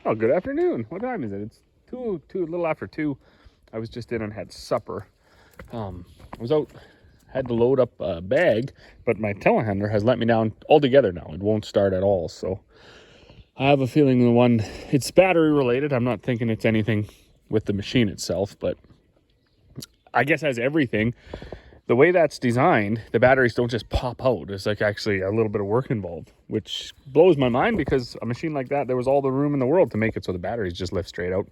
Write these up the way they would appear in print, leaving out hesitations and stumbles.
Oh, good afternoon. What time is it? It's a little after 2. I was just in and had supper. I was out, had to load up a bag, but my telehandler has let me down altogether now. It won't start at all. So I have a feeling it's battery related. I'm not thinking it's anything with the machine itself, but I guess as everything, the way that's designed, the batteries don't just pop out. There's like actually a little bit of work involved, which blows my mind because a machine like that, there was all the room in the world to make it so the batteries just lift straight out.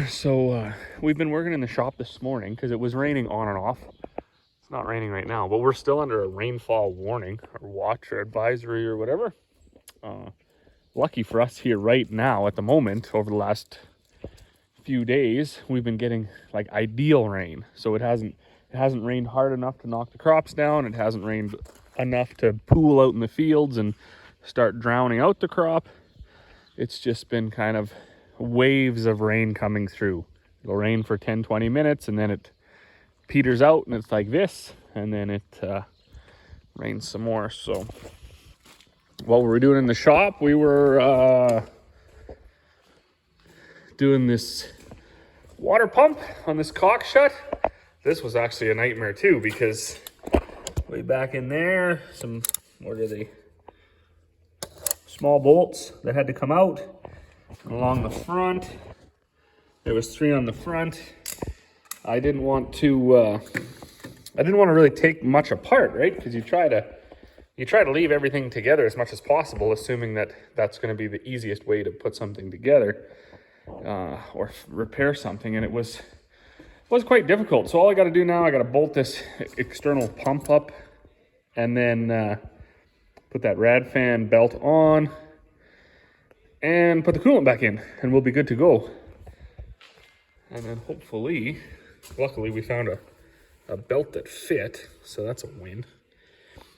So we've been working in the shop this morning because it was raining on and off. It's not raining right now, but we're still under a rainfall warning or watch or advisory or whatever. Lucky for us here right now at the moment, over the last few days, we've been getting like ideal rain. So it hasn't rained hard enough to knock the crops down. It hasn't rained enough to pool out in the fields and start drowning out the crop. It's just been kind of waves of rain coming through. It'll rain for 10-20 minutes and then it peters out and it's like this, and then it rains some more. So what were we doing in the shop? We were doing this water pump on this cock shut. This was actually a nightmare too, because way back in there, what are they? Small bolts that had to come out. Along the front, there was 3 on the front. I didn't want to really take much apart, right? Because you try to leave everything together as much as possible, assuming that that's going to be the easiest way to put something together or repair something, and it was quite difficult. So all I got to do now, I got to bolt this external pump up, and then put that rad fan belt on, and put the coolant back in, and we'll be good to go. And then hopefully, luckily we found a belt that fit, so that's a win.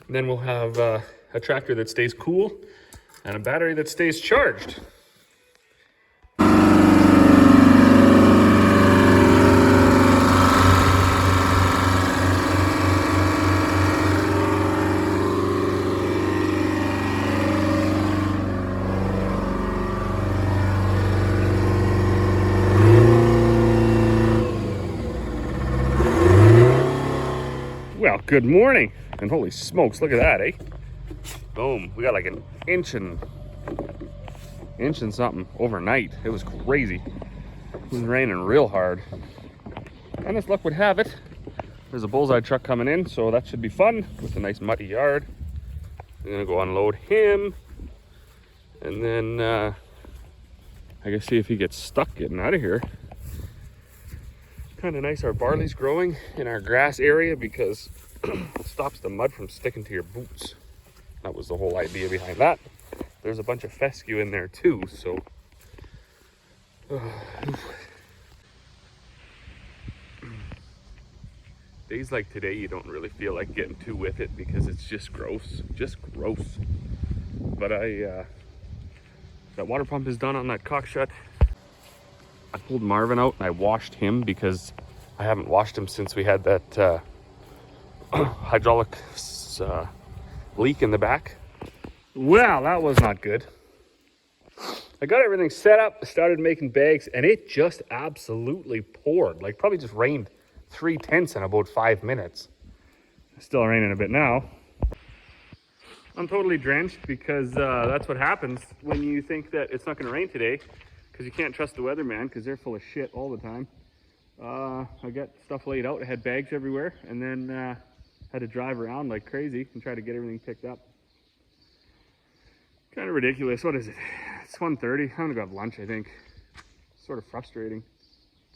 And then we'll have a tractor that stays cool and a battery that stays charged. Well, good morning, and holy smokes, look at that, eh? Boom, we got like an inch and something overnight. It was crazy. It was raining real hard. And as luck would have it, there's a bullseye truck coming in, so that should be fun with a nice muddy yard. I'm gonna go unload him, and then I guess see if he gets stuck getting out of here. Kind of nice, our barley's growing in our grass area because it stops the mud from sticking to your boots. That was the whole idea behind that. There's a bunch of fescue in there too, so days like today you don't really feel like getting too with it because it's just gross. But that water pump is done on that cock shut. I pulled Marvin out and I washed him because I haven't washed him since we had that hydraulic leak in the back. Well, that was not good. I got everything set up, started making bags, and it just absolutely poured. Like probably just rained 3/10 in about 5 minutes. It's still raining a bit now. I'm totally drenched because that's what happens when you think that it's not going to rain today. Because you can't trust the weatherman because they're full of shit all the time. I got stuff laid out. I had bags everywhere, and then had to drive around like crazy and try to get everything picked up. Kind of ridiculous. What is it? It's 1:30. I'm gonna go have lunch, I think. Sort of frustrating.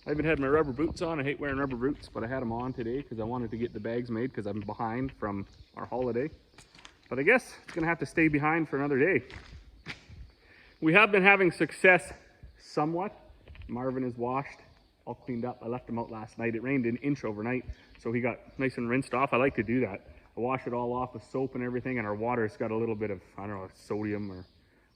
I haven't had my rubber boots on. I hate wearing rubber boots, but I had them on today because I wanted to get the bags made because I'm behind from our holiday. But I guess it's gonna have to stay behind for another day. We have been having success somewhat. Marvin is washed, all cleaned up. I left him out last night. It rained an inch overnight, so he got nice and rinsed off. I like to do that. I wash it all off with soap and everything, and our water's got a little bit of, I don't know, sodium or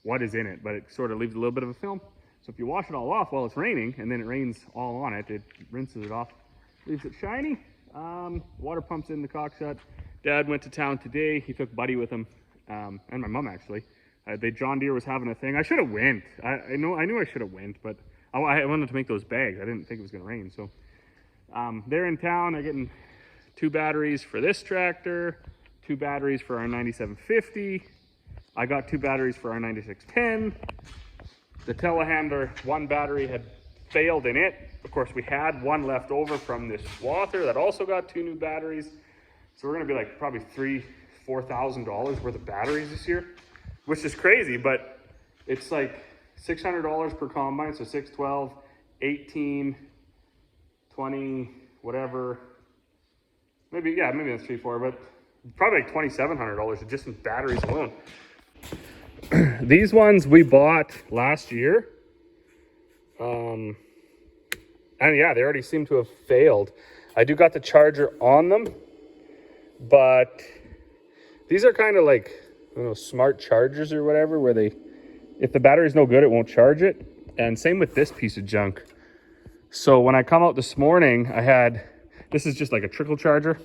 what is in it, but it sort of leaves a little bit of a film. So if you wash it all off while it's raining, and then it rains all on it, it rinses it off, leaves it shiny. Water pump's in the cock shut. Dad went to town today. He took Buddy with him, and my mom actually. John Deere was having a thing. I should have went. I knew I should have went, but I wanted to make those bags. I didn't think it was going to rain. So they're in town. They're getting 2 batteries for this tractor, 2 batteries for our 9750. I got 2 batteries for our 9610. The telehandler, 1 battery had failed in it. Of course, we had 1 left over from this swather that also got 2 new batteries. So we're going to be like probably $4,000 worth of batteries this year, which is crazy, but it's like $600 per combine. So 6, 12, 18, 20, whatever. Maybe that's 3, 4, but probably like $2,700 just in batteries alone. These ones we bought last year. And yeah, they already seem to have failed. I do got the charger on them, but these are kind of like, I don't know, smart chargers or whatever, where if the battery's no good, it won't charge it. And same with this piece of junk. So when I come out this morning, this is just like a trickle charger,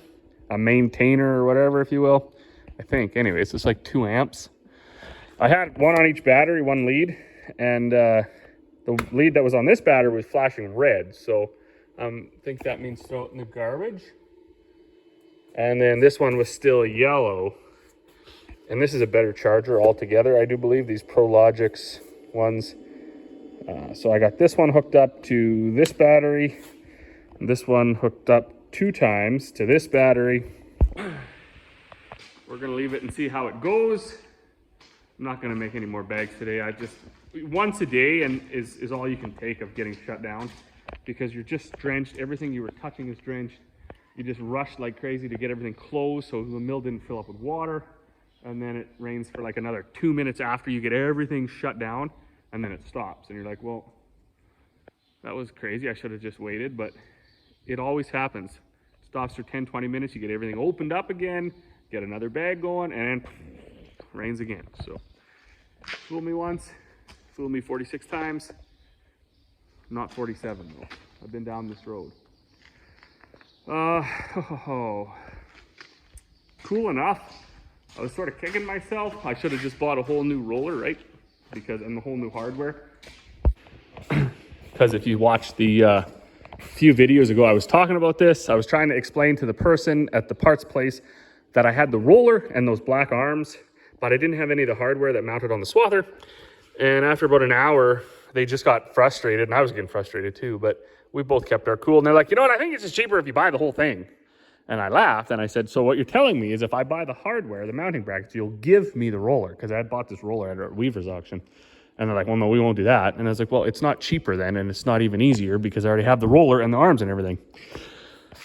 a maintainer or whatever, if you will. I think, anyways, it's like 2 amps. I had 1 on each battery, 1 lead, and the lead that was on this battery was flashing red. So I think that means throw it in the garbage. And then this one was still yellow. And this is a better charger altogether, I do believe, these ProLogix ones. So I got this one hooked up to this battery, and this one hooked up 2 times to this battery. We're gonna leave it and see how it goes. I'm not gonna make any more bags today. I just, once a day is all you can take of getting shut down, because you're just drenched. Everything you were touching is drenched. You just rushed like crazy to get everything closed so the mill didn't fill up with water. And then it rains for like another 2 minutes after you get everything shut down, and then it stops. And you're like, well, that was crazy. I should have just waited, but it always happens. It stops for 10, 20 minutes. You get everything opened up again, get another bag going, and then rains again. So fool me once, fool me 46 times. Not 47 though. I've been down this road. Cool enough. I was sort of kicking myself. I should have just bought a whole new roller, right? And the whole new hardware. Because if you watched the few videos ago, I was talking about this. I was trying to explain to the person at the parts place that I had the roller and those black arms, but I didn't have any of the hardware that mounted on the swather. And after about an hour, they just got frustrated, and I was getting frustrated too, but we both kept our cool. And they're like, you know what, I think it's just cheaper if you buy the whole thing. And I laughed, and I said, so what you're telling me is if I buy the hardware, the mounting brackets, you'll give me the roller, because I had bought this roller at Weaver's auction. And they're like, well, no, we won't do that. And I was like, well, it's not cheaper then, and it's not even easier, because I already have the roller and the arms and everything.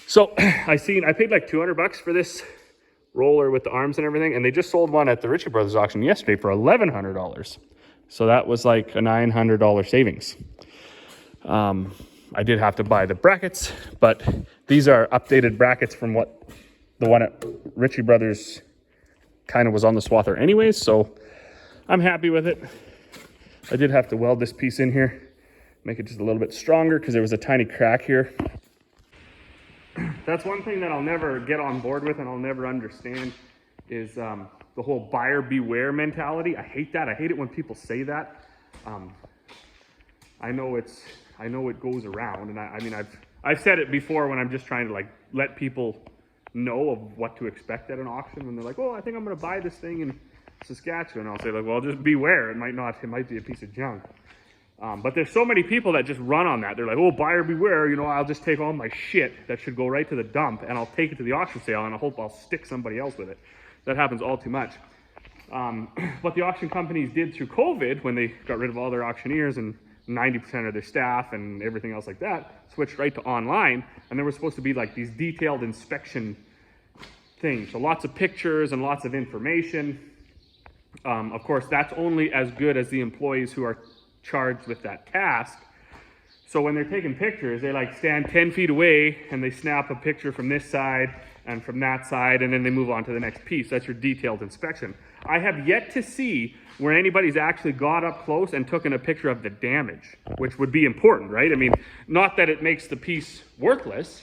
So I paid like $200 for this roller with the arms and everything, and they just sold one at the Ritchie Brothers auction yesterday for $1,100. So that was like a $900 savings. I did have to buy the brackets, but these are updated brackets from what the one at Ritchie Brothers kind of was on the swather anyways, so I'm happy with it. I did have to weld this piece in here, make it just a little bit stronger because there was a tiny crack here. That's one thing that I'll never get on board with and I'll never understand is the whole buyer beware mentality. I hate that. I hate it when people say that. I know it goes around, and I mean I've said it before when I'm just trying to like let people know of what to expect at an auction. When they're like, oh, I think I'm going to buy this thing in Saskatchewan, I'll say like, well, just beware. It might be a piece of junk. But there's so many people that just run on that. They're like, oh, buyer beware. You know, I'll just take all my shit that should go right to the dump, and I'll take it to the auction sale, and I hope I'll stick somebody else with it. That happens all too much. What the auction companies did through COVID, when they got rid of all their auctioneers and 90% of their staff and everything else like that, switched right to online, and there were supposed to be like these detailed inspection things. So lots of pictures and lots of information. Of course, that's only as good as the employees who are charged with that task. So when they're taking pictures, they like stand 10 feet away and they snap a picture from this side and from that side, and then they move on to the next piece. That's your detailed inspection. I have yet to see where anybody's actually got up close and taken a picture of the damage, which would be important, right? I mean, not that it makes the piece worthless.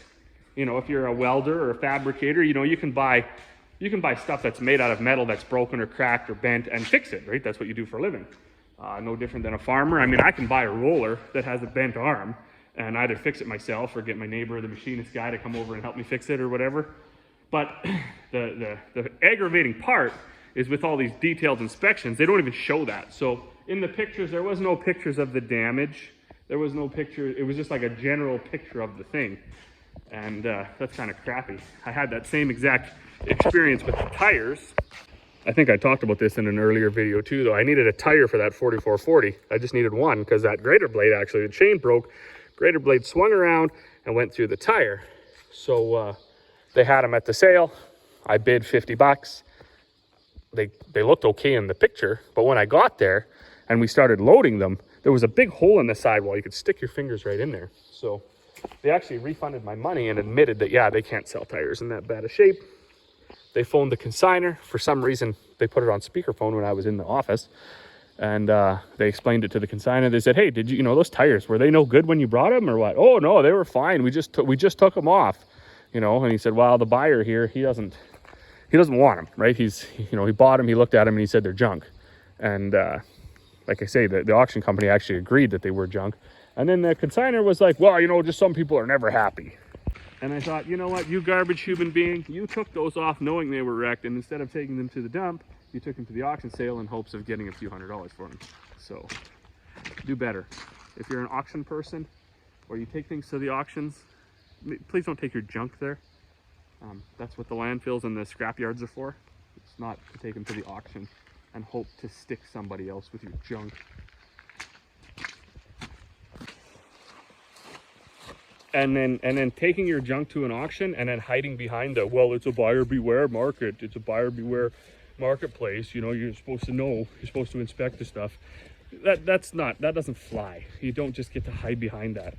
You know, if you're a welder or a fabricator, you know, you can buy You can buy stuff that's made out of metal that's broken or cracked or bent and fix it, right? That's what you do for a living. No different than a farmer. I mean, I can buy a roller that has a bent arm and either fix it myself or get my neighbor, the machinist guy, to come over and help me fix it or whatever. But the aggravating part is with all these detailed inspections, they don't even show that. So in the pictures, there was no pictures of the damage. There was no picture. It was just like a general picture of the thing. And that's kind of crappy. I had that same exact experience with the tires. I think I talked about this in an earlier video too, though. I needed a tire for that 4440. I just needed one because that grater blade, actually, the chain broke. Grater blade swung around and went through the tire. So they had them at the sale. I bid 50 bucks. They looked okay in the picture, but when I got there and we started loading them, there was a big hole in the sidewall. You could stick your fingers right in there. So they actually refunded my money and admitted that, yeah, they can't sell tires in that bad a shape. They phoned the consignor. For some reason, they put it on speakerphone when I was in the office. And they explained it to the consignor. They said, hey, did you know those tires, were they no good when you brought them or what? Oh, no, they were fine. We just took them off, you know. And he said, well, the buyer here, he doesn't want them, right? He bought them, he looked at them, and he said they're junk. And like I say, the auction company actually agreed that they were junk. And then the consignor was like, well, you know, just some people are never happy. And I thought, you know what, you garbage human being, you took those off knowing they were wrecked, and instead of taking them to the dump, you took them to the auction sale in hopes of getting a few $100s for them. So do better. If you're an auction person or you take things to the auctions, please don't take your junk there. That's what the landfills and the scrap yards are for. It's not to take them to the auction and hope to stick somebody else with your junk. And then taking your junk to an auction and then hiding behind the, well, it's a buyer beware market. It's a buyer beware marketplace. You know, you're supposed to know. You're supposed to inspect the stuff. That doesn't fly. You don't just get to hide behind that.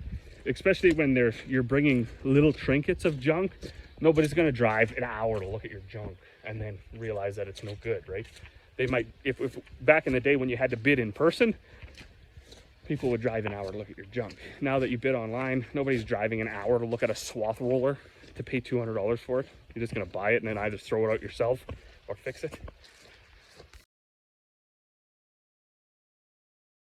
Especially when you're bringing little trinkets of junk. Nobody's going to drive an hour to look at your junk and then realize that it's no good, right? They might, if back in the day when you had to bid in person, people would drive an hour to look at your junk. Now that you bid online, nobody's driving an hour to look at a swath roller to pay $200 for it. You're just going to buy it and then either throw it out yourself or fix it.